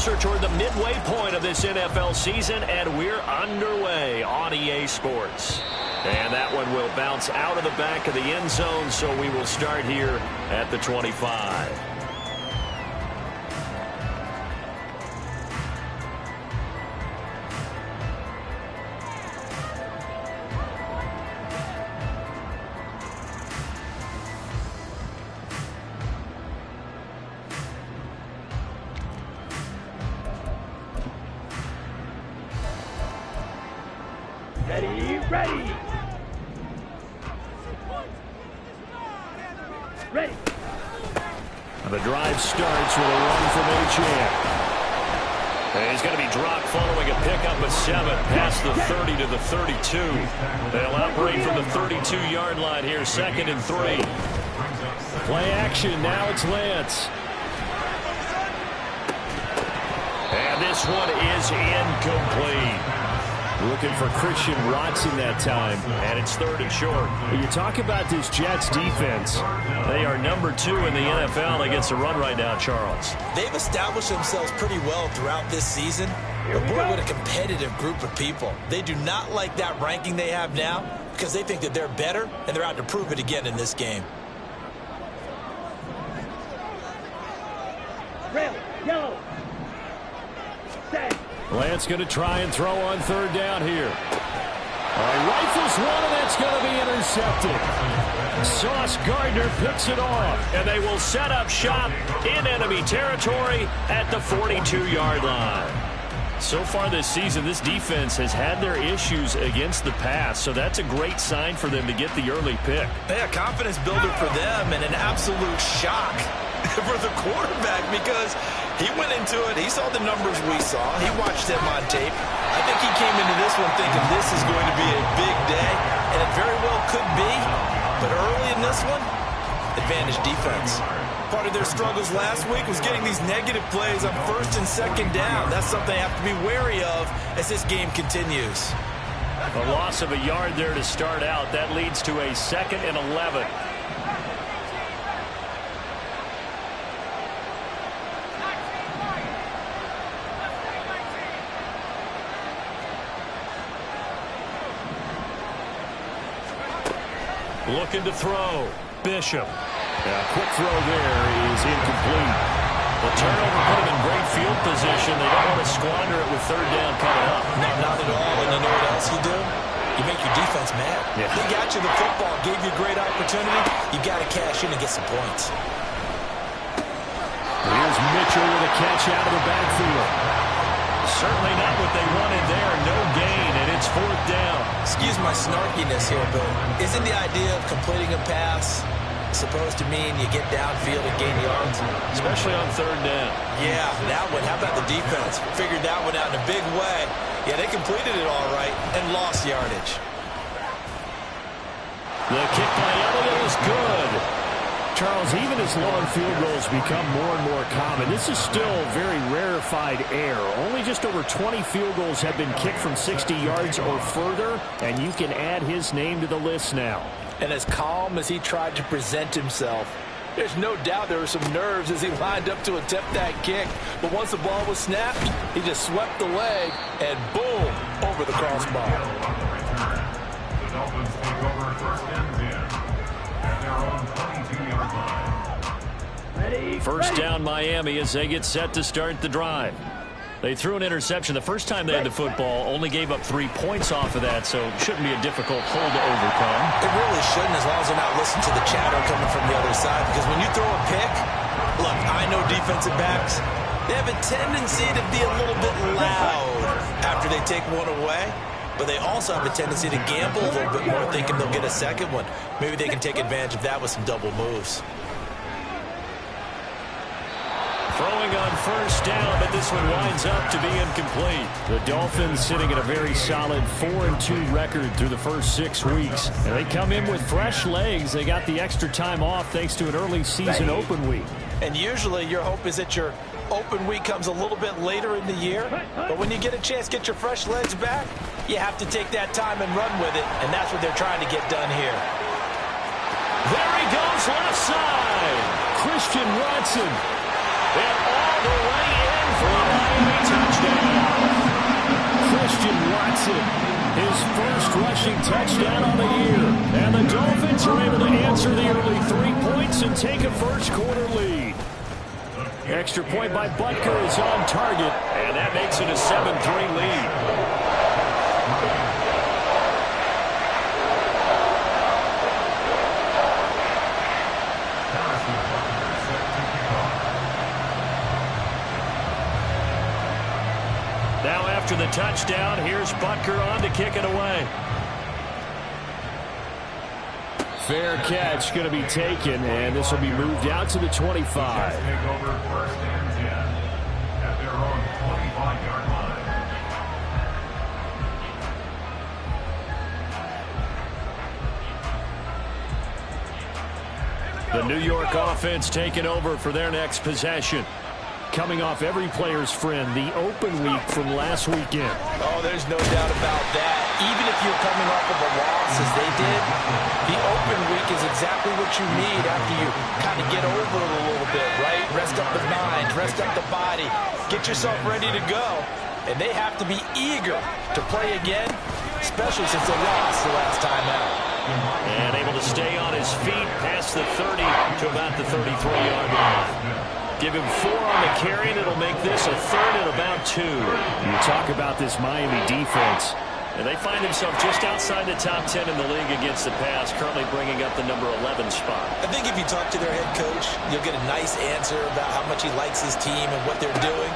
closer toward the midway point of this NFL season, and we're underway on EA Sports. And that one will bounce out of the back of the end zone, so we will start here at the 25. Ready. The drive starts with a run from Achane. And he's going to be dropped following a pickup of 7 past the 30 to the 32. They'll operate from the 32-yard line here, 2nd and 3. Play action. Now it's Lance. And this one is incomplete. Looking for Christian Watson that time. And it's 3rd and short. You talk about this Jets defense. They are number 2 in the NFL against the run right now, Charles. They've established themselves pretty well throughout this season. But boy, what a competitive group of people. They do not like that ranking they have now because they think that they're better, and they're out to prove it again in this game. Red, yellow. Set. Lance going to try and throw on 3rd down here. Rifles one, and that's going to be intercepted. Sauce Gardner picks it off. And they will set up shop in enemy territory at the 42-yard line. So far this season, this defense has had their issues against the pass, so that's a great sign for them to get the early pick. A confidence builder for them and an absolute shock for the quarterback because he went into it. He saw the numbers we saw. He watched them on tape. I think he came into this one thinking this is going to be a big day, and it very well could be. But early in this one, advantage defense. Part of their struggles last week was getting these negative plays on 1st and 2nd down. That's something they have to be wary of as this game continues. A loss of a yard there to start out. That leads to a 2nd and 11. Looking to throw. Bishop. Quick throw there is incomplete. The turnover put him in great field position. They don't want to squander it with 3rd down coming up. No, not at all. And you know what else you do? You make your defense mad. Yeah. They got you the football, gave you a great opportunity. You got to cash in and get some points. Here's Mitchell with a catch out of the backfield. Certainly not what they wanted there. No gain, and it's 4th down. Excuse my snarkiness here, but isn't the idea of completing a pass supposed to mean you get downfield and gain yards? Especially on 3rd down. Yeah, that one. How about the defense? Figured that one out in a big way. Yeah, they completed it all right and lost yardage. The kick by Elliott is good. Charles, even as long field goals become more and more common, this is still very rarefied air. Only just over 20 field goals have been kicked from 60 yards or further, and you can add his name to the list now. And as calm as he tried to present himself, there's no doubt there were some nerves as he lined up to attempt that kick. But once the ball was snapped, he just swept the leg and boom, over the crossbar. The Dolphins take over 1st and 10 at their own 22-yard line. Ready. First down Miami as they get set to start the drive. They threw an interception the first time they had the football, only gave up 3 points off of that, so it shouldn't be a difficult hole to overcome. It really shouldn't, as long as they're not listening to the chatter coming from the other side, because when you throw a pick, look, I know defensive backs, they have a tendency to be a little bit loud after they take one away, but they also have a tendency to gamble a little bit more, thinking they'll get a second one. Maybe they can take advantage of that with some double moves. Throwing on first down, but this one winds up to be incomplete. The Dolphins sitting at a very solid 4-2 record through the first 6 weeks. And they come in with fresh legs. They got the extra time off thanks to an early season open week. And usually your hope is that your open week comes a little bit later in the year. But when you get a chance to get your fresh legs back, you have to take that time and run with it. And that's what they're trying to get done here. There he goes, left side. Christian Watson. And all the way in for a His first rushing touchdown on the year. And the Dolphins are able to answer the early 3 points and take a first-quarter lead. Extra point by Butker is on target. And that makes it a 7-3 lead. Now after the touchdown, here's Butker on to kick it away. Fair catch going to be taken, and this will be moved out to the 25. Take over 1st and 10 at their own 25-yard line. The New York offense taking over for their next possession. Coming off every player's friend, the open week from last weekend. Oh, there's no doubt about that. Even if you're coming off of a loss as they did, the open week is exactly what you need after you kind of get over it a little bit, right? Rest up the mind, rest up the body, get yourself ready to go. And they have to be eager to play again, especially since they lost the last time out. And able to stay on his feet past the 30 to about the 33-yard line. Give him 4 on the carry, and it'll make this a 3rd and about 2. You talk about this Miami defense. And they find themselves just outside the top 10 in the league against the pass, currently bringing up the number 11 spot. I think if you talk to their head coach, you'll get a nice answer about how much he likes his team and what they're doing.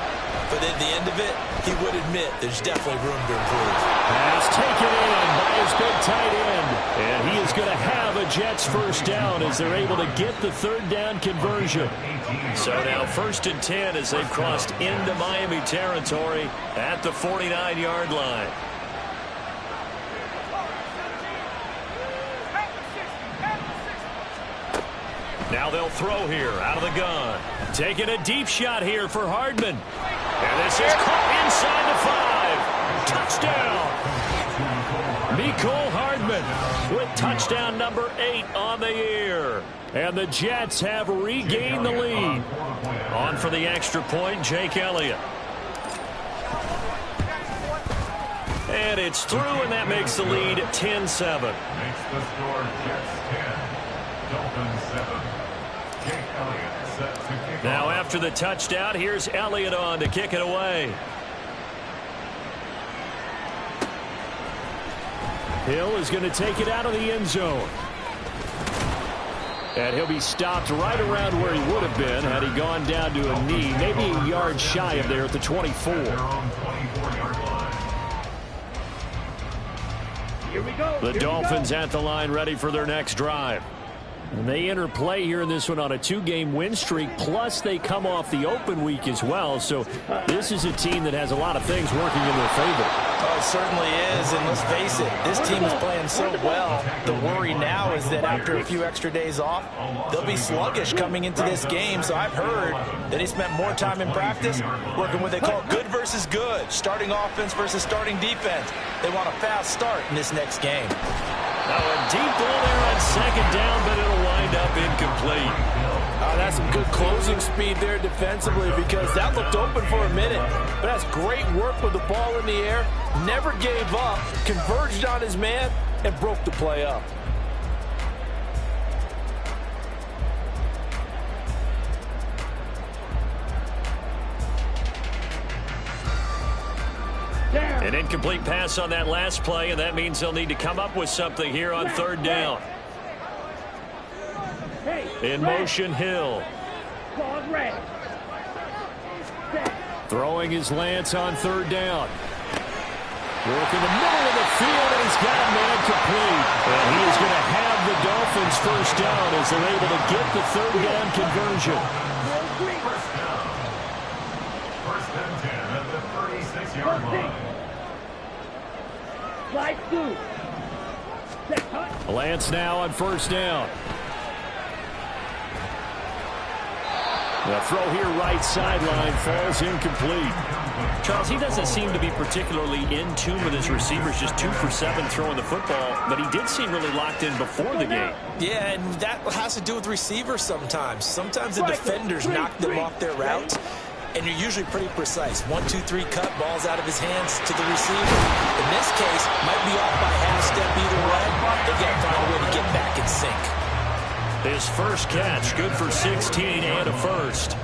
But at the end of it, he would admit there's definitely room to improve. Pass taken in by his big tight end. And he is going to have a Jets first down as they're able to get the 3rd down conversion. So now 1st and 10 as they've crossed into Miami territory at the 49-yard line. Now they'll throw here out of the gun. Taking a deep shot here for Hardman. And this is caught inside the 5. Touchdown. Mecole Hardman with touchdown number 8 on the year. And the Jets have regained the lead. On for the extra point, Jake Elliott. And it's through, and that makes the lead 10-7. Makes the score Jets 10, Dolphins 7. Jake Elliott set to kick Now off. after the touchdown, here's Elliott on to kick it away. Hill is going to take it out of the end zone. And he'll be stopped right around where he would have been had he gone down to a knee, maybe a yard shy of there at the 24. Their own 24-yard line. Here we go. The Dolphins at the line ready for their next drive. And they enter play here in this one on a 2-game win streak, plus they come off the open week as well. So this is a team that has a lot of things working in their favor. Oh, it certainly is, and let's face it, this team is playing so well. The worry now is that after a few extra days off, they'll be sluggish coming into this game. So I've heard that he spent more time in practice working what they call good versus good, starting offense versus starting defense. They want a fast start in this next game. Now a deep ball there on 2nd down, but it'll wind up incomplete. That's some good closing speed there defensively because that looked open for a minute. But that's great work with the ball in the air. Never gave up, converged on his man, and broke the play up. An incomplete pass on that last play, and that means they'll need to come up with something here on 3rd down. In motion, Hill. Throwing his Lance on 3rd down. Work in the middle of the field, and he's got a man complete. And he is going to have the Dolphins first down as they're able to get the 3rd down conversion. First down. 1st and 10 at the 36-yard line. Slide through. Lance now on 1st down. The throw here right sideline falls incomplete. Charles, he doesn't seem to be particularly in tune with his receivers, just 2 for 7 throwing the football, but he did seem really locked in before the game. Yeah, and that has to do with receivers sometimes. Sometimes the defenders knock them off their routes. and you're usually pretty precise. 1, 2, 3 cut, balls out of his hands to the receiver. In this case, might be off by half step either way. They've got to find a way to get back in sync. His first catch, good for 16 and a first.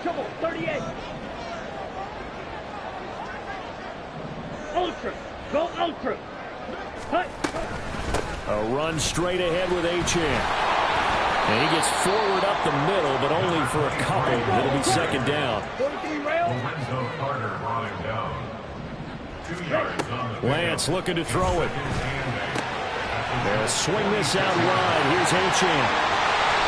Trouble, 38. Ultra. Go ultra. Cut. A run straight ahead with Achane. And he gets forward up the middle, but only for a couple. It'll be second down. 43 rail. Lorenzo Carter brought him down. 2 yards on the Lance looking to throw it. They'll swing this out wide. Here's Achane.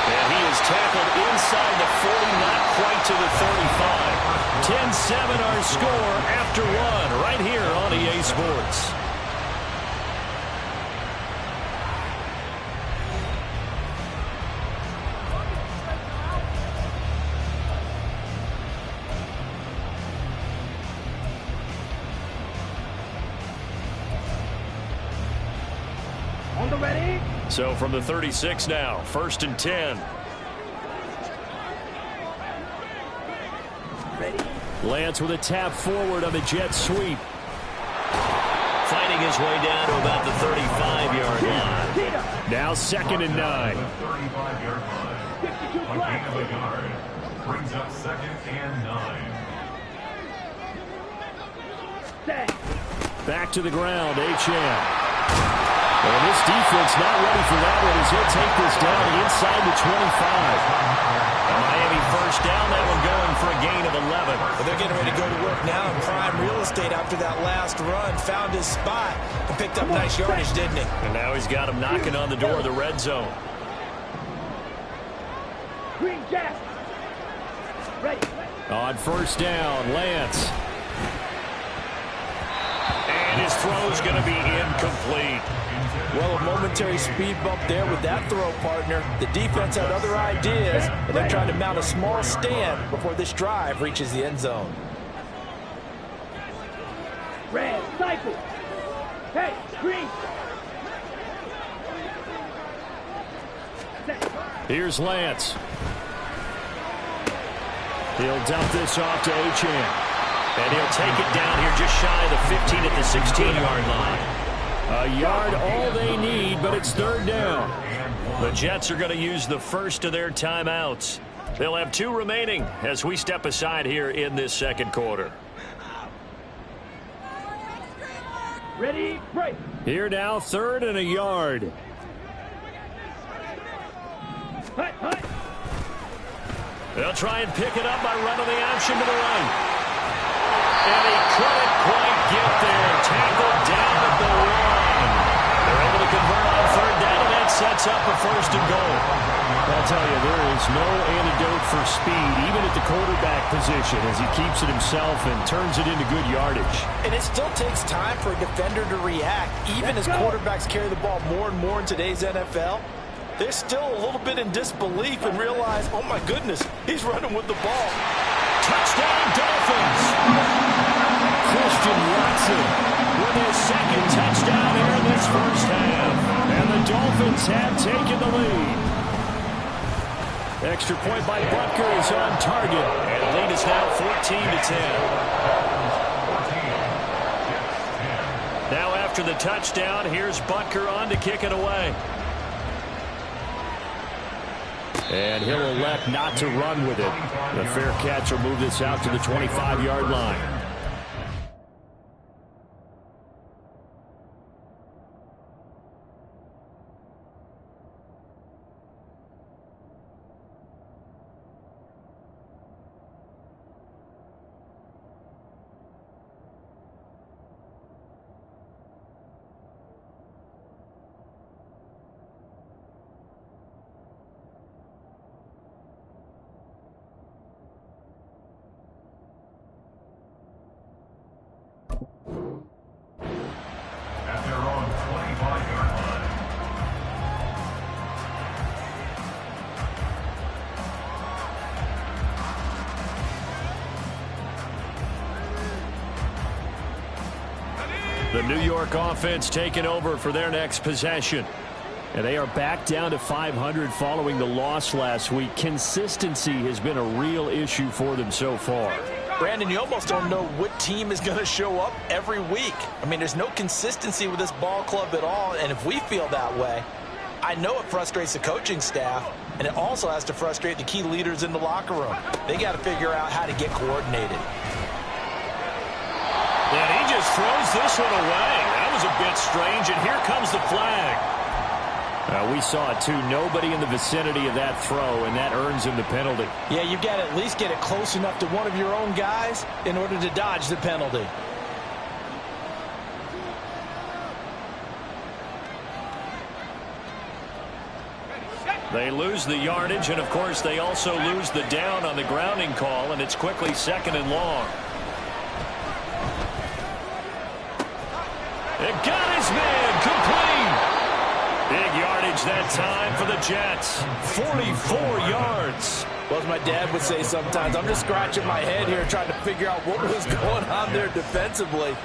And he is tackled inside the 40, not quite to the 35. 10-7 our score after one, right here on EA Sports. On the ready. So from the 36 now, 1st and 10. Ready. Lance with a tap forward on the jet sweep. Fighting his way down to about the 35-yard line. Now 2nd and 9. 35-yard line. 52 A flat. gain of a yard. Brings up 2nd and 9. Set. Back to the ground, Achane. And this defense not ready for that one as he'll take this down inside the 25. Miami first down, that one going for a gain of 11. But they're getting ready to go to work now in prime real estate after that last run. Found his spot and picked up nice yardage, didn't he? And now he's got him knocking on the door of the red zone. Green Jack. Ready. On 1st down, Lance. And his throw's going to be incomplete. Well, a momentary speed bump there with that throw, partner. The defense had other ideas, and they're trying to mount a small stand before this drive reaches the end zone. Red. Cycle. Hey. Green. Set. Here's Lance. He'll dump this off to Achane. And he'll take it down here just shy of the 15 at the 16-yard line. A yard all they need, but it's 3rd down. The Jets are going to use the first of their timeouts. They'll have 2 remaining as we step aside here in this 2nd quarter. Ready. Break. Here now, 3rd and a yard. Hut. Hut. They'll try and pick it up by running the option to the right. And he couldn't quite get there. Tackled down at the 1. They're able to convert on 3rd down, and that sets up a 1st and goal. I'll tell you, there is no antidote for speed, even at the quarterback position, as he keeps it himself and turns it into good yardage. And it still takes time for a defender to react. Even as quarterbacks carry the ball more and more in today's NFL, they're still a little bit in disbelief and realize, oh my goodness, he's running with the ball. Touchdown, Dolphins! Christian Watson With his 2nd touchdown here in this first half. and the Dolphins have taken the lead. Extra point by Butker is on target. And the lead is now 14-10. Now after the touchdown, here's Butker on to kick it away. And he'll elect not to run with it. The fair catch will move this out to the 25-yard line. At their own 25-yard line. The New York offense taking over for their next possession. And they are back down to 500 following the loss last week. Consistency has been a real issue for them so far. Brandon, you almost don't know what team is going to show up every week. I mean, there's no consistency with this ball club at all, and if we feel that way, I know it frustrates the coaching staff, and it also has to frustrate the key leaders in the locker room. They got to figure out how to get coordinated. And he just throws this one away. That was a bit strange, and here comes the flag. We saw it too. Nobody in the vicinity of that throw, and that earns him the penalty. Yeah, you've got to at least get it close enough to one of your own guys in order to dodge the penalty. They lose the yardage, and of course they also lose the down on the grounding call, and it's quickly 2nd and long. It got his man complete. Big yardage that time for the Jets. 44 yards. Well, as my dad would say sometimes, I'm just scratching my head here trying to figure out what was going on there defensively.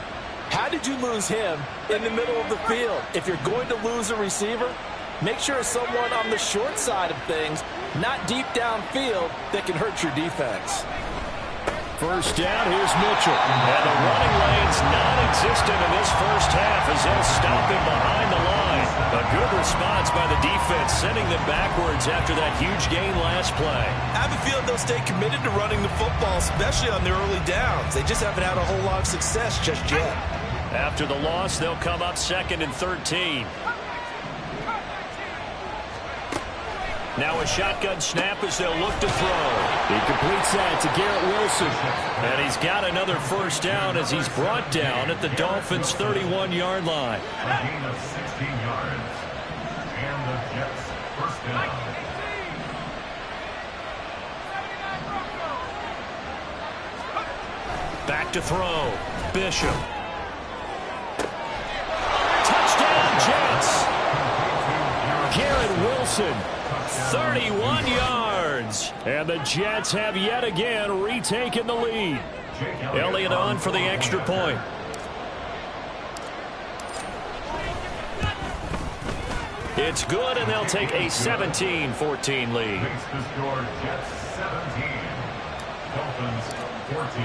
How did you lose him in the middle of the field? If you're going to lose a receiver, make sure it's someone on the short side of things, not deep downfield, that can hurt your defense. First down, here's Mitchell. And the running lane's non-existent in this first half as they'll stop him behind the line. A good response by the defense, sending them backwards after that huge gain last play. I have a feeling they'll stay committed to running the football, especially on their early downs. They just haven't had a whole lot of success just yet. After the loss, they'll come up 2nd and 13. Now a shotgun snap as they'll look to throw. He completes that to Garrett Wilson. And he's got another first down as he's brought down at the Dolphins' 31-yard line. A gain of 16 yards. And the Jets first down. Back to throw. Bishop. Touchdown, Jets. Garrett Wilson. 31 yards. And the Jets have yet again retaken the lead. Elliott on for the extra point. It's good, and they'll take a 17-14 lead. Makes the score Jets 17. Dolphins 14.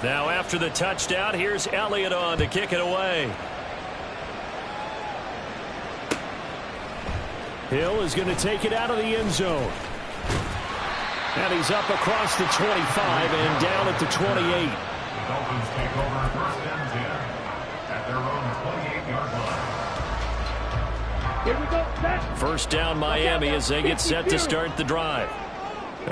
Now after the touchdown, here's Elliott on to kick it away. Hill is going to take it out of the end zone. And he's up across the 25 and down at the 28. The Dolphins take over 1st and 10 at their own 28-yard line. Here we go, set. First down Miami as they get set to start the drive.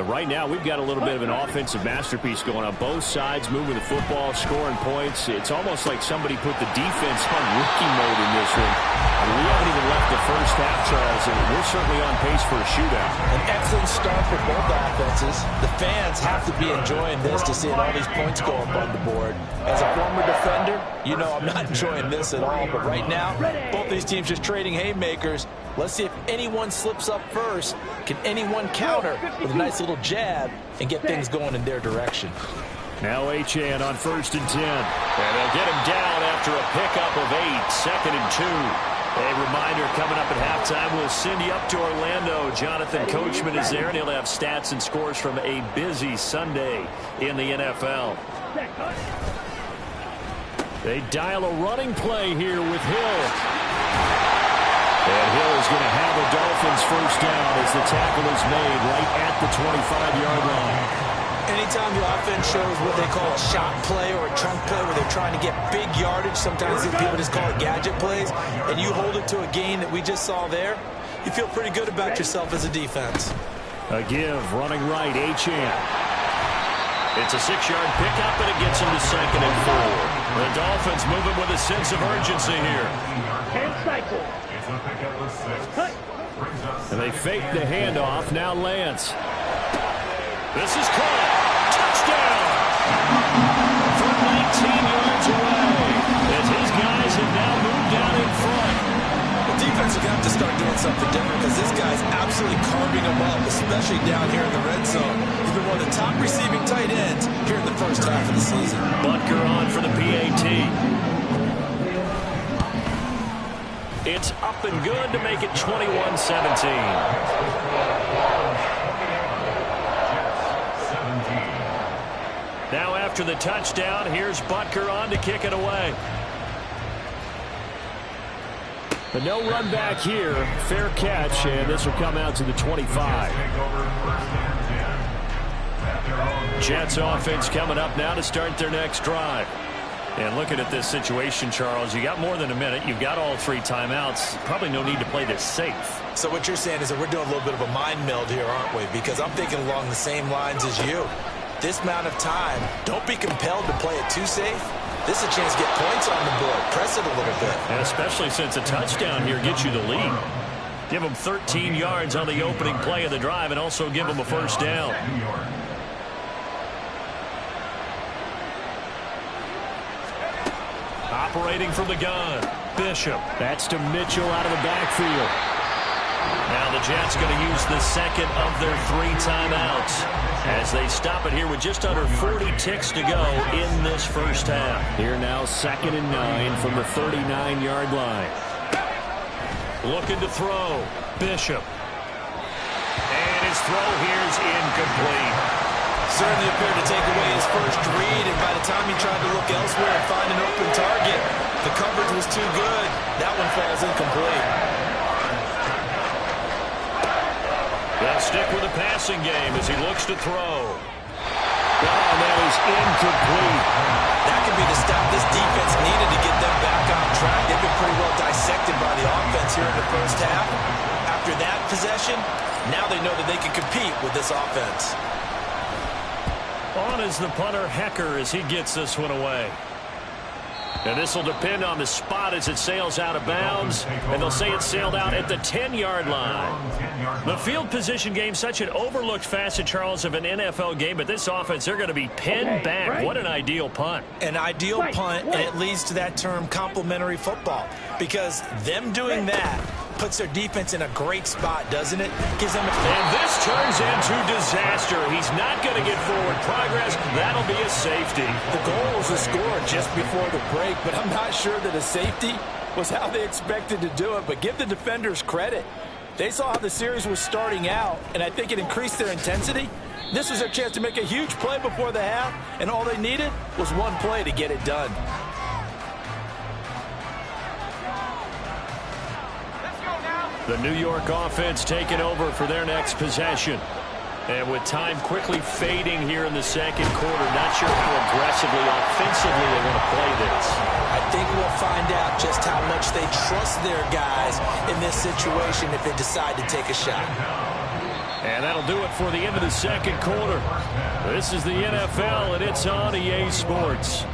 Right now, we've got a little bit of an offensive masterpiece going on. Both sides moving the football, scoring points. It's almost like somebody put the defense on rookie mode in this one. We haven't even left the first half, Charles, and we're certainly on pace for a shootout. An excellent start for both offenses. The fans have to be enjoying this to see all these points go up on the board. As a former defender, you know I'm not enjoying this at all. But right now, both these teams just trading haymakers. Let's see if anyone slips up first. Can anyone counter with a nice little jab and get things going in their direction? Now Achane on 1st and 10. And they'll get him down after a pickup of 8, 2nd and 2. A reminder coming up at halftime, we'll send you up to Orlando. Jonathan Coachman is there, and he'll have stats and scores from a busy Sunday in the NFL. They dial a running play here with Hill. And Hill is going to have the Dolphins first down as the tackle is made right at the 25-yard line. Anytime the offense shows what they call a shot play or a trunk play where they're trying to get big yardage, sometimes people just call it gadget plays, and you hold it to a gain that we just saw there, you feel pretty good about yourself as a defense. A give, running right, Achane. It's a 6-yard pickup, and it gets him to 2nd and 4. The Dolphins moving with a sense of urgency here. And cycle. It's a pickup of 6. Brings us And they fake the handoff. Now Lance. This is caught. Touchdown! From 19 yards away. As his guys have now moved down in front. The defense are going to have to start doing something different because this guy's absolutely carving them up, especially down here in the red zone. He's been one of the top receiving tight ends here in the first half of the season. Butker on for the PAT. It's up and good to make it 21-17. Now after the touchdown, here's Butker on to kick it away. But no run back here. Fair catch, and this will come out to the 25. Jets offense coming up now to start their next drive. And looking at this situation, Charles, you got more than a minute. You've got all 3 timeouts. Probably no need to play this safe. So what you're saying is that we're doing a little bit of a mind meld here, aren't we? Because I'm thinking along the same lines as you. This amount of time, don't be compelled to play it too safe. This is a chance to get points on the board. Press it a little bit. And especially since a touchdown here gets you the lead. Give them 13 yards on the opening play of the drive and also give them a first down. Operating from the gun, Bishop. That's to Mitchell out of the backfield. Now the Jets going to use the second of their 3 timeouts as they stop it here with just under 40 ticks to go in this first half. Here now 2nd and 9 from the 39-yard line. Looking to throw, Bishop. And his throw here is incomplete. Certainly appeared to take away his first read, and by the time he tried to look elsewhere and find an open target, the coverage was too good. That one falls incomplete. They'll stick with the passing game as he looks to throw. And that is incomplete. That could be the stop this defense needed to get them back on track. They've been pretty well dissected by the offense here in the first half. After that possession, now they know that they can compete with this offense. On is the punter, Hecker, as he gets this one away. And this will depend on the spot as it sails out of bounds. And they'll say it sailed out at the 10-yard line. The field position game, such an overlooked facet, Charles, of an NFL game. But this offense, they're going to be pinned back. Right. What an ideal punt. An ideal punt, and it leads to that term complementary football. Because them doing that puts their defense in a great spot, doesn't it? Gives them and this turns into disaster. He's not going to get forward progress. That'll be a safety. The goal was to score just before the break, but I'm not sure that a safety was how they expected to do it. But give the defenders credit. They saw how the series was starting out, and I think it increased their intensity. This was their chance to make a huge play before the half, and all they needed was one play to get it done. The New York offense taking over for their next possession. And with time quickly fading here in the second quarter, not sure how aggressively, offensively they want to play this. I think we'll find out just how much they trust their guys in this situation if they decide to take a shot. And that'll do it for the end of the second quarter. This is the NFL, and it's on EA Sports.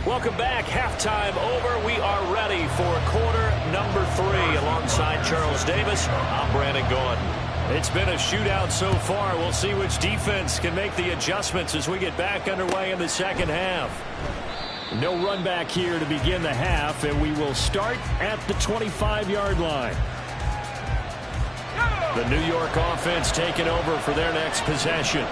Welcome back. Halftime over. We are ready for quarter number 3. Alongside Charles Davis, I'm Brandon Gaudin. It's been a shootout so far. We'll see which defense can make the adjustments as we get back underway in the second half. No run back here to begin the half, and we will start at the 25-yard line. The New York offense taking over for their next possession.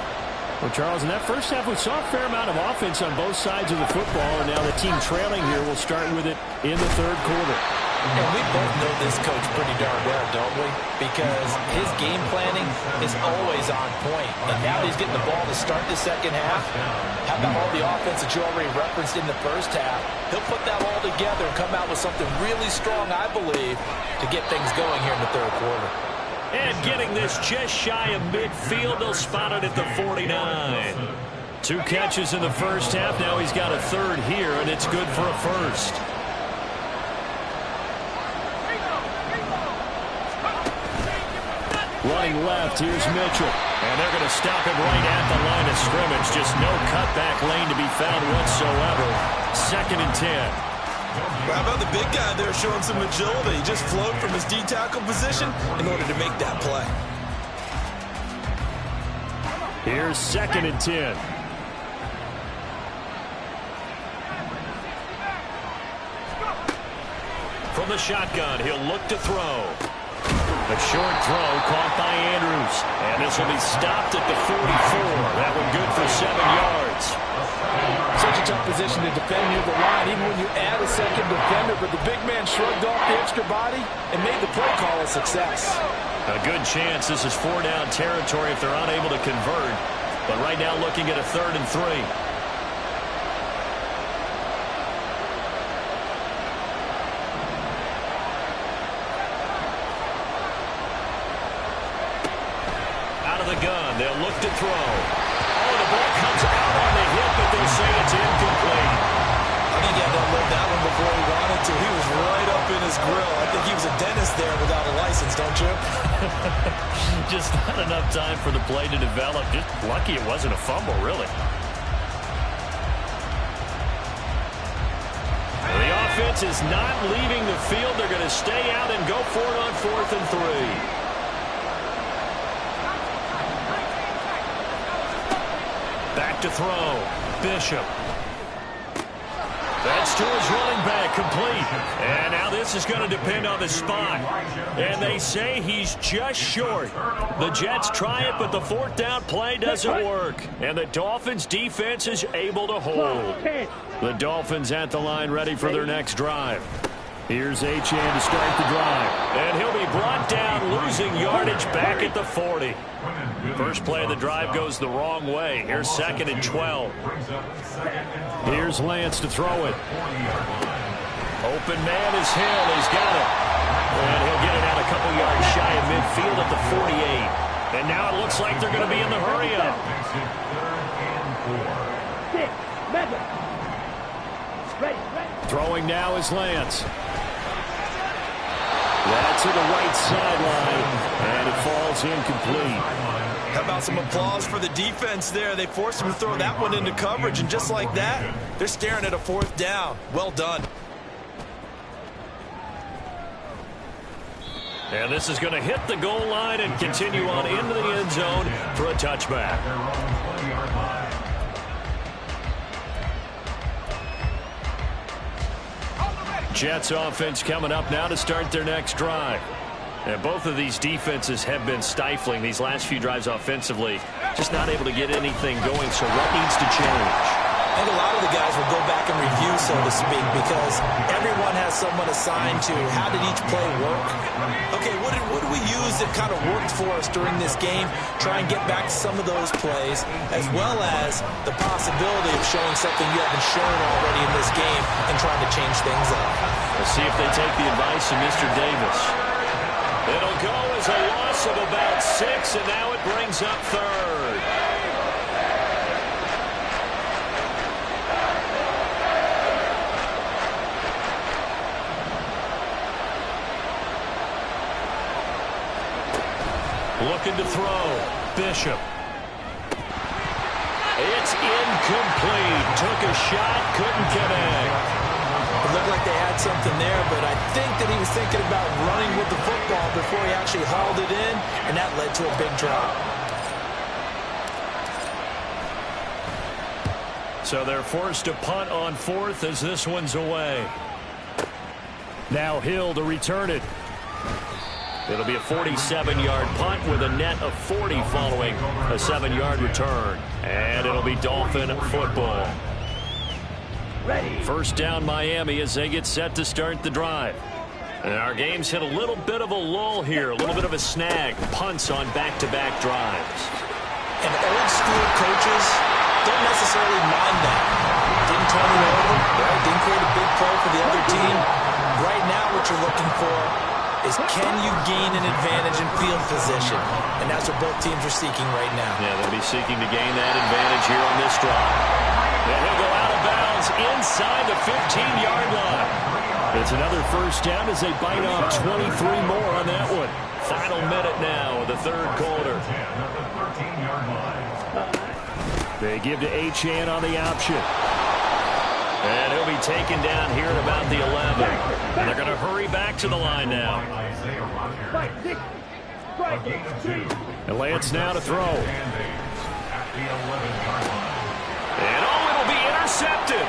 Well, Charles, in that first half, we saw a fair amount of offense on both sides of the football, and now the team trailing here will start with it in the third quarter. And we both know this coach pretty darn well, don't we? Because his game planning is always on point. And now that he's getting the ball to start the second half, how about all the offense that you already referenced in the first half? He'll put that all together and come out with something really strong, I believe, to get things going here in the third quarter. And getting this just shy of midfield, they'll spot it at the 49. 2 catches in the first half. Now he's got a third here, and it's good for a first. Running left, here's Mitchell. And they're going to stop him right at the line of scrimmage. Just no cutback lane to be found whatsoever. 2nd and 10. How about the big guy there showing some agility? He just flowed from his D-tackle position in order to make that play. Here's 2nd and 10. From the shotgun, he'll look to throw. A short throw caught by Andrews. And this will be stopped at the 44. That one good for 7 yards. Such a tough position to defend near the line, even when you add a second defender. But the big man shrugged off the extra body and made the play call a success. A good chance this is 4-down territory if they're unable to convert. But right now looking at a 3rd and 3. The gun. They'll look to throw. Oh, the ball comes out on the hit, but they'll say it's incomplete. I think he had to unload that one before he wanted to. He was right up in his grill. I think he was a dentist there without a license, don't you? Just not enough time for the play to develop. Just lucky it wasn't a fumble, really. The offense is not leaving the field. They're going to stay out and go for it on 4th and 3. Back to throw. Bishop. That's to his running back, complete. And now this is going to depend on the spot. And they say he's just short. The Jets try it, but the 4th down play doesn't work. And the Dolphins' defense is able to hold. The Dolphins at the line ready for their next drive. Here's Achane to start the drive. And he'll be brought down, losing yardage back at the 40. First play of the drive goes the wrong way. Here's 2nd and 12. Here's Lance to throw it. Open man is Hill. He's got it. And he'll get it out a couple yards shy of midfield at the 48. And now it looks like they're going to be in the hurry-up. 6, ready. Throwing now is Lance. That's to the right sideline, and it falls incomplete. How about some applause for the defense there? They forced him to throw that one into coverage, and just like that, they're staring at a 4th down. Well done. And this is going to hit the goal line and continue on into the end zone for a touchback. Jets offense coming up now to start their next drive. And both of these defenses have been stifling these last few drives offensively. Just not able to get anything going, so what needs to change? I think a lot of the guys will go back and review, so to speak, because everyone has someone assigned to how did each play work. Okay, what did we use that kind of worked for us during this game? Try and get back to some of those plays, as well as the possibility of showing something you haven't shown already in this game and trying to change things up. Let's see if they take the advice of Mr. Davis. It'll go as a loss of about 6, and now it brings up 3rd. Looking to throw. Bishop. It's incomplete. Took a shot, couldn't connect. It looked like they had something there, but I think that he was thinking about running with the football before he actually hauled it in, and that led to a big drop. So they're forced to punt on 4th as this one's away. Now Hill to return it. It'll be a 47-yard punt with a net of 40 following a 7-yard return. And it'll be Dolphin football. Ready. First down Miami as they get set to start the drive. And our game's hit a little bit of a lull here, a little bit of a snag. Punts on back-to-back drives. And old-school coaches don't necessarily mind that. Didn't turn it over, right? Didn't create a big play for the other team. Right now what you're looking for is can you gain an advantage in field position? And that's what both teams are seeking right now. Yeah, they'll be seeking to gain that advantage here on this drive. And he'll go out of bounds inside the 15-yard line. It's another first down as they bite off 23 more on that one. Final minute now of the 3rd quarter. They give to Achane on the option. And he'll be taken down here at about the 11. And they're going to hurry back to the line now. And Lance now to throw. And it'll be intercepted.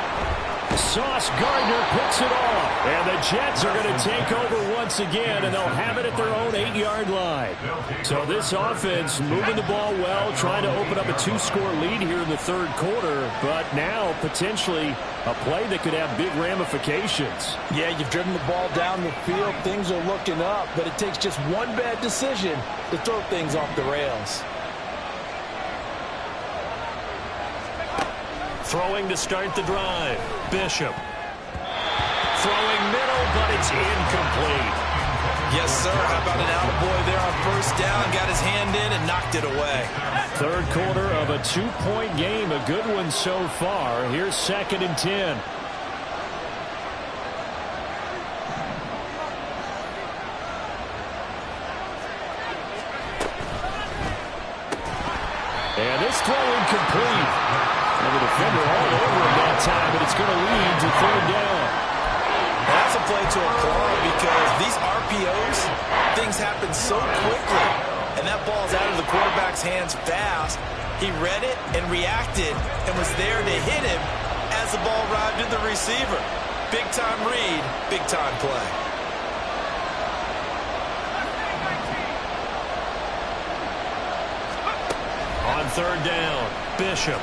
Sauce Gardner picks it off. And the Jets are going to take over once again, and they'll have it at their own 8-yard line. So this offense moving the ball well, trying to open up a 2-score lead here in the third quarter, but now potentially a play that could have big ramifications. Yeah, you've driven the ball down the field. Things are looking up, but it takes just one bad decision to throw things off the rails. Throwing to start the drive. Bishop. Throwing middle, but it's incomplete. Yes, sir. How about an attaboy there on first down? Got his hand in and knocked it away. Third quarter of a 2-point game. A good one so far. Here's 2nd and 10. And this throw incomplete. And the defender all over him that time, but it's going to lead to 3rd down. That's a play to applaud because these RPOs, things happen so quickly. And that ball's out of the quarterback's hands fast. He read it and reacted and was there to hit him as the ball arrived at the receiver. Big-time read, big-time play. On 3rd down, Bishop.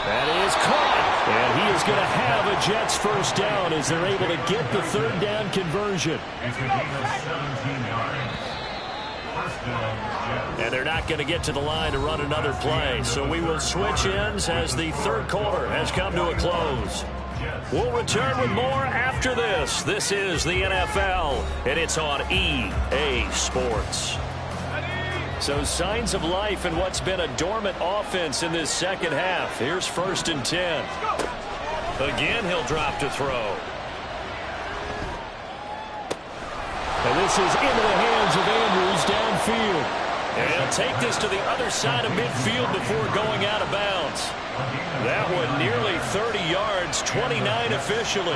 That is caught. And he is going to have a Jets first down as they're able to get the 3rd down conversion. It's a gain of 17 yards. First down, Jets. And they're not going to get to the line to run another play. So we will switch ends as the third quarter has come to a close. We'll return with more after this. This is the NFL, and it's on EA Sports. So signs of life in what's been a dormant offense in this second half. Here's 1st and 10. Again, he'll drop to throw. And this is into the hands of Andrews downfield. And he'll take this to the other side of midfield before going out of bounds. That one nearly 30 yards, 29 officially.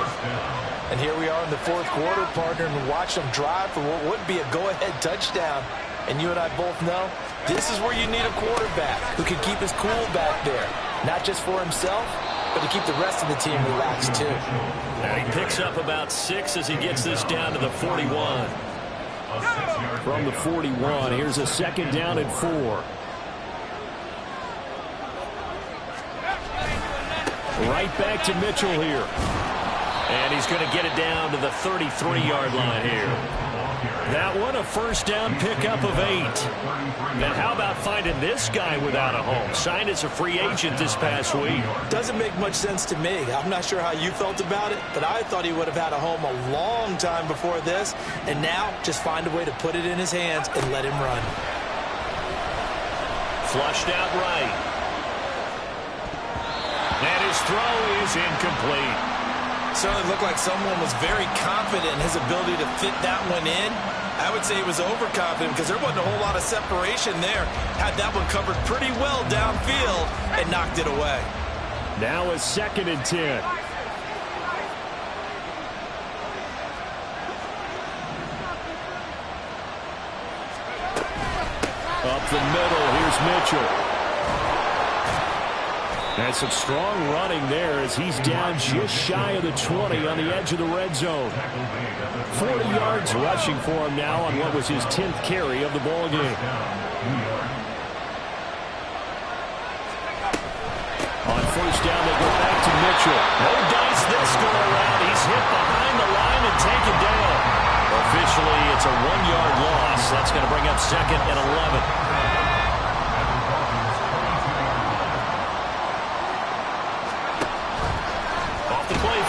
And here we are in the fourth quarter, partner, and watch them drive for what would be a go-ahead touchdown. And you and I both know this is where you need a quarterback who can keep his cool back there. Not just for himself, but to keep the rest of the team relaxed too. And he picks up about 6 as he gets this down to the 41. From the 41, here's a 2nd down and 4. Right back to Mitchell here. And he's going to get it down to the 33-yard line here. That one, a first down pickup of 8. Now, how about finding this guy without a home? Signed as a free agent this past week. Doesn't make much sense to me. I'm not sure how you felt about it, but I thought he would have had a home a long time before this. And now, just find a way to put it in his hands and let him run. Flushed out right. And his throw is incomplete. Certainly looked like someone was very confident in his ability to fit that one in. I would say he was overconfident because there wasn't a whole lot of separation there. Had that one covered pretty well downfield and knocked it away. Now a 2nd and 10. Up the middle, here's Mitchell. And some strong running there as he's down just shy of the 20 on the edge of the red zone. 40 yards rushing for him now on what was his 10th carry of the ball game. On first down, they go back to Mitchell. No dice this go around. He's hit behind the line and taken down. Officially, it's a 1-yard loss. That's going to bring up 2nd and 11.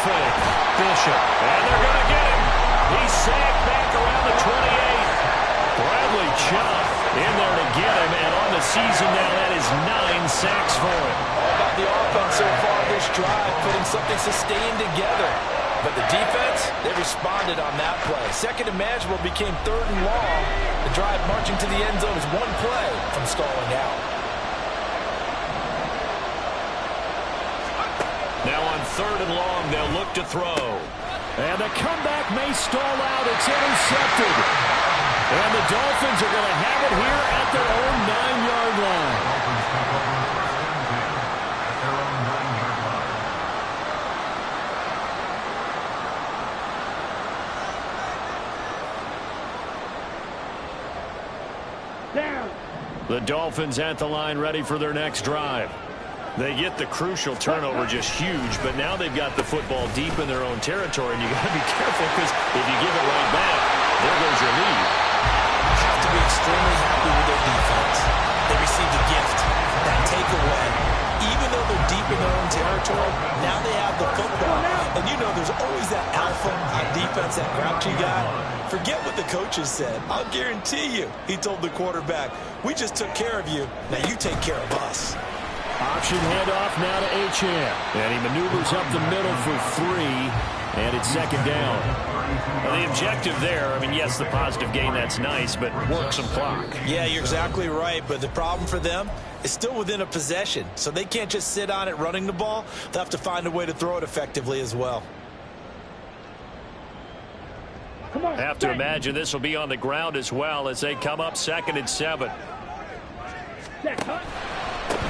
Fake. Bishop. And they're going to get him. He's sacked back around the 28. Bradley Chubb in there to get him. And on the season now, that is 9 sacks for him. All about the offense so far this drive, putting something sustained together. But the defense, they responded on that play. 2nd and manageable became 3rd and long. The drive marching to the end zone is one play from stalling out. Now on 3rd and long, they'll look to throw. And the comeback may stall out. It's intercepted. And the Dolphins are going to have it here at their own 9-yard line. The Dolphins at the line ready for their next drive. They get the crucial turnover, just huge, but now they've got the football deep in their own territory, and you got to be careful because if you give it right back, there goes your lead. You have to be extremely happy with their defense. They received a gift, that takeaway. Even though they're deep in their own territory, now they have the football. And you know there's always that alpha on defense, that grouchy guy. Forget what the coaches said. I'll guarantee you, he told the quarterback, we just took care of you, now you take care of us. Option handoff now to Achane. And he maneuvers up the middle for 3, and it's second down. Well, the objective there, I mean, yes, the positive gain, that's nice, but work some clock. Yeah, you're exactly right, but the problem for them is still within a possession, so they can't just sit on it running the ball. They'll have to find a way to throw it effectively as well. Have to imagine this will be on the ground as well as they come up 2nd and 7.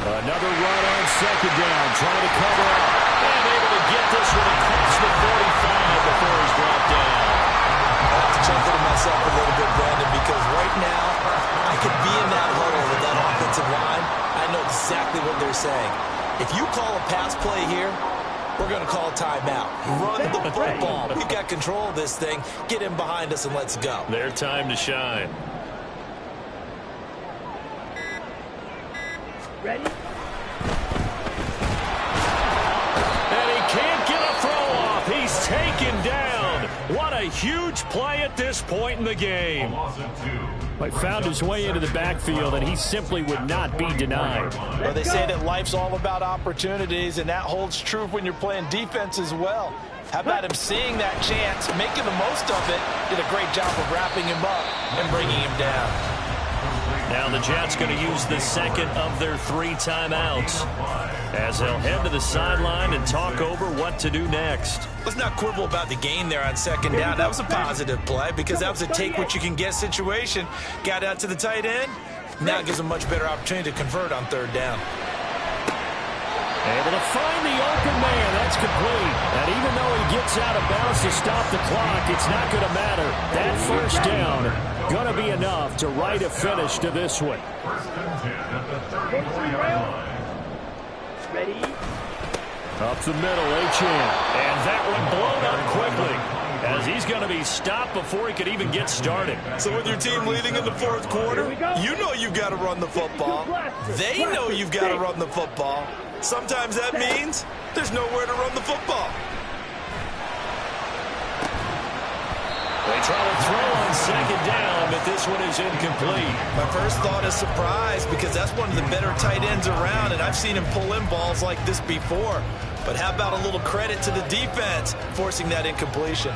Another run on second down, trying to cover up. And able to get this one across the 45 before he's brought down. I have to chuckle to myself a little bit, Brandon, because right now I could be in that huddle with that offensive line. I know exactly what they're saying. If you call a pass play here, we're going to call a timeout. Run the football. We've got control of this thing. Get him behind us and let's go. Their time to shine. Ready? And he can't get a throw off. He's taken down. What a huge play at this point in the game. He found his way into the backfield, and he simply would not be denied. Well, they say that life's all about opportunities, and that holds true when you're playing defense as well. How about him seeing that chance, making the most of it, did a great job of wrapping him up and bringing him down. Now the Jets going to use the second of their 3 timeouts as they'll head to the sideline and talk over what to do next. Let's not quibble about the gain there on second down. That was a positive play because that was a take-what-you-can-get situation. Got out to the tight end. Now it gives them a much better opportunity to convert on 3rd down. Able to find the open man. That's complete. And even though he gets out of bounds to stop the clock, it's not going to matter. That first down going to be enough to write a finish to this one. Ready? Up the middle, Achane. And that one blown up quickly as he's going to be stopped before he could even get started. So with your team leading in the 4th quarter, you know you've got to run the football. They know you've got to run the football. Sometimes that means there's nowhere to run the football. They try to throw on second down, but this one is incomplete. My first thought is surprise because that's one of the better tight ends around, and I've seen him pull in balls like this before. But how about a little credit to the defense forcing that incompletion?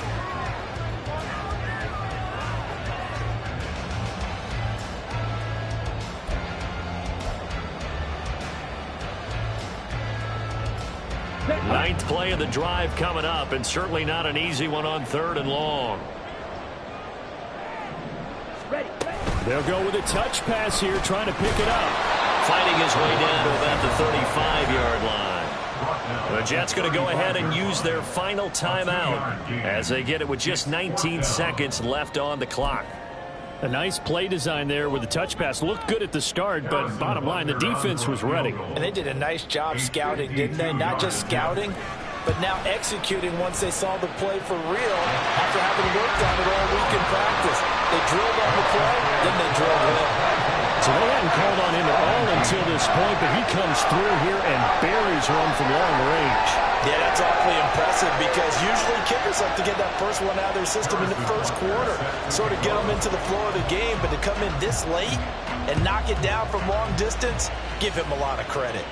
Ninth play of the drive coming up, and certainly not an easy one on 3rd and long. Ready? They'll go with a touch pass here, trying to pick it up. Fighting his way down to about the 35-yard line. The Jets going to go ahead and use their final timeout as they get it with just 19 seconds left on the clock. A nice play design there with the touch pass. Looked good at the start, but bottom line, the defense was ready. And they did a nice job scouting, didn't they? Not just scouting, but now executing once they saw the play for real after having worked on it all week in practice. They drilled on the play, then they drilled in. So they hadn't called on him at all until this point, but he comes through here and buries one from long range. Yeah, that's awfully impressive because usually kickers like to get that first one out of their system in the 1st quarter, sort of get them into the flow of the game, but to come in this late and knock it down from long distance, give him a lot of credit.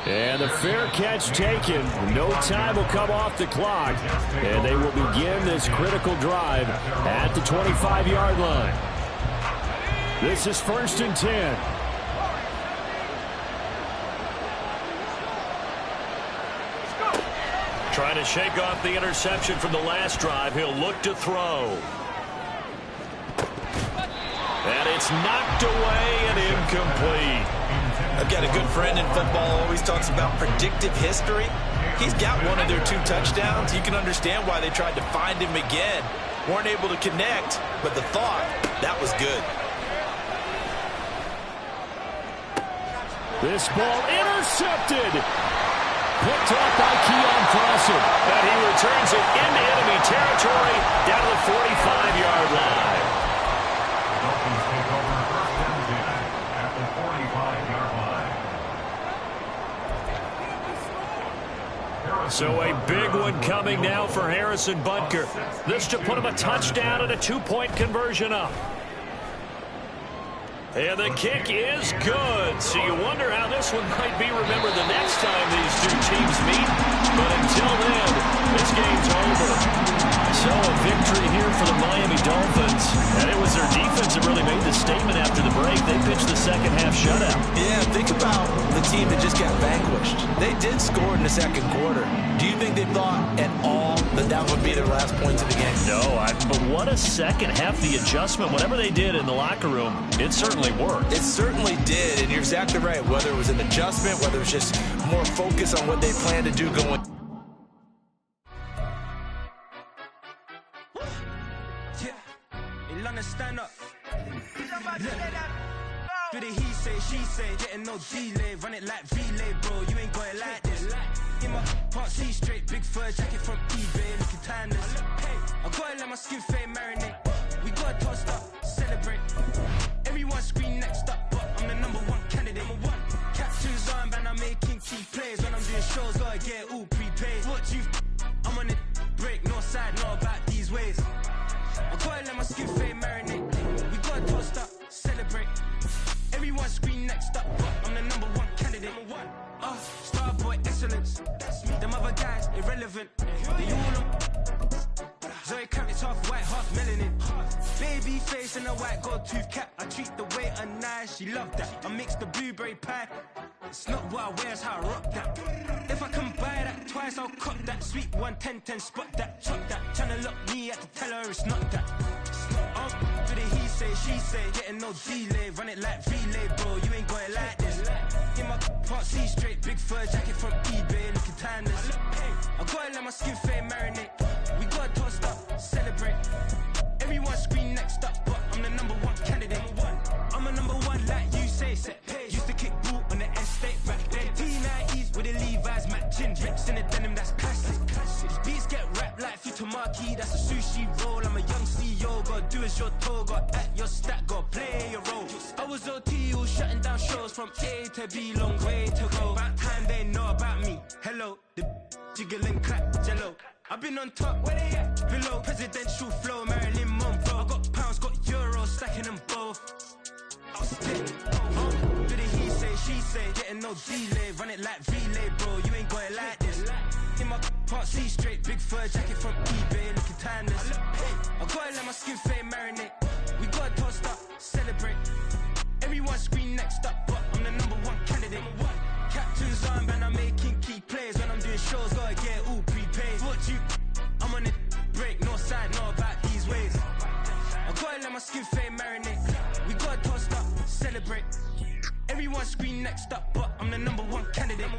And the fair catch taken. No time will come off the clock, and they will begin this critical drive at the 25-yard line. This is 1st and 10. Trying to shake off the interception from the last drive. He'll look to throw. And it's knocked away and incomplete. I've got a good friend in football, always talks about predictive history. He's got one of their 2 touchdowns. You can understand why they tried to find him again. Weren't able to connect, but the thought, that was good. This ball intercepted. Picked off by Keon Crossen. And he returns it into enemy territory down to the 45-yard line. The Dolphins take over first and 10 at the 45-yard line. So a big one coming now for Harrison Butker. This to put him a touchdown and a 2-point conversion up. And the kick is good. So you wonder how this one might be remembered the next time these two teams meet. But until then, this game's over. So a victory here for the Miami Dolphins. And it was their defense that really made the statement after the break. They pitched the second half shutout. Yeah, think about the team that just got vanquished. They did score in the second quarter. Do you think they thought at all that that would be their last points of the game? No, but what a second half. The adjustment, whatever they did in the locker room, it certainly worked. It certainly did, and you're exactly right. Whether it was an adjustment, whether it was just more focus on what they plan to do going. Stand up. Do the he say, she say, getting no delay, run it like relay, bro. You ain't got it like this. In my part C straight, big fur jacket from eBay, looking timeless. I gotta let my skin fade marinate. We gotta toast up, celebrate. Everyone scream next up, but I'm the #1 candidate. Captain's armband, I'm making key plays. When I'm doing shows, gotta get it all prepaid. What you? I'm on it, break, no side, know about these ways. I gotta let my skin fade marinate. We gotta toast up, celebrate. Everyone scream next up, but I'm the #1 candidate. Starboy excellence. Them other guys irrelevant. They all on. Zoe Kravitz half white, half melanin. Baby face and a white gold tooth cap. I treat the waiter nice, she love that. I mix the blueberry pie. It's not what I wear, it's how I rock that. If I can buy that twice, I'll cop that. Sweet 110, spot that, chop that. Tryna lock me at the teller, it's not that. Do the he say, she say, getting no delay, run it like relay, bro. You ain't got it like this. In my part C straight, big fur jacket from eBay, looking timeless. I gotta let my skin fade marinate. We gotta toast up, celebrate. Everyone scream next up, but I'm the #1 candidate. I'm a #1 like you say, set page. Used to kick ball on the estate back then. T90s with the Levi's matching. Drips in the denim, that's classic. Beats get wrapped like Futamaki, that's a sushi roll. I'm a young CEO, gotta do as you're told. Got at your stat, gotta play your role. I was OT, all shutting down shows from A to B, long way to go. About time they know about me. Hello, the jiggle and clap, jello. I've been on top, where they at? Below, presidential flow, Marilyn Monroe. I got pounds, got euros, stacking them both. I'll stick. Do the he say, she say, getting no delay, run it like relay, bro. You ain't got it like this. In my part C straight, big fur jacket from eBay, looking timeless. I gotta let my skin fade marinate. We gotta toast up, celebrate. Everyone scream next up, but I'm the #1 candidate. Captain's armband, I'm making key plays. When I'm doing shows, gotta get it all prepaid. What you? I'm on it, break, no side, know about these ways. I gotta let my skin fade marinate. We gotta toast up, celebrate. Everyone scream next up, but I'm the #1 candidate.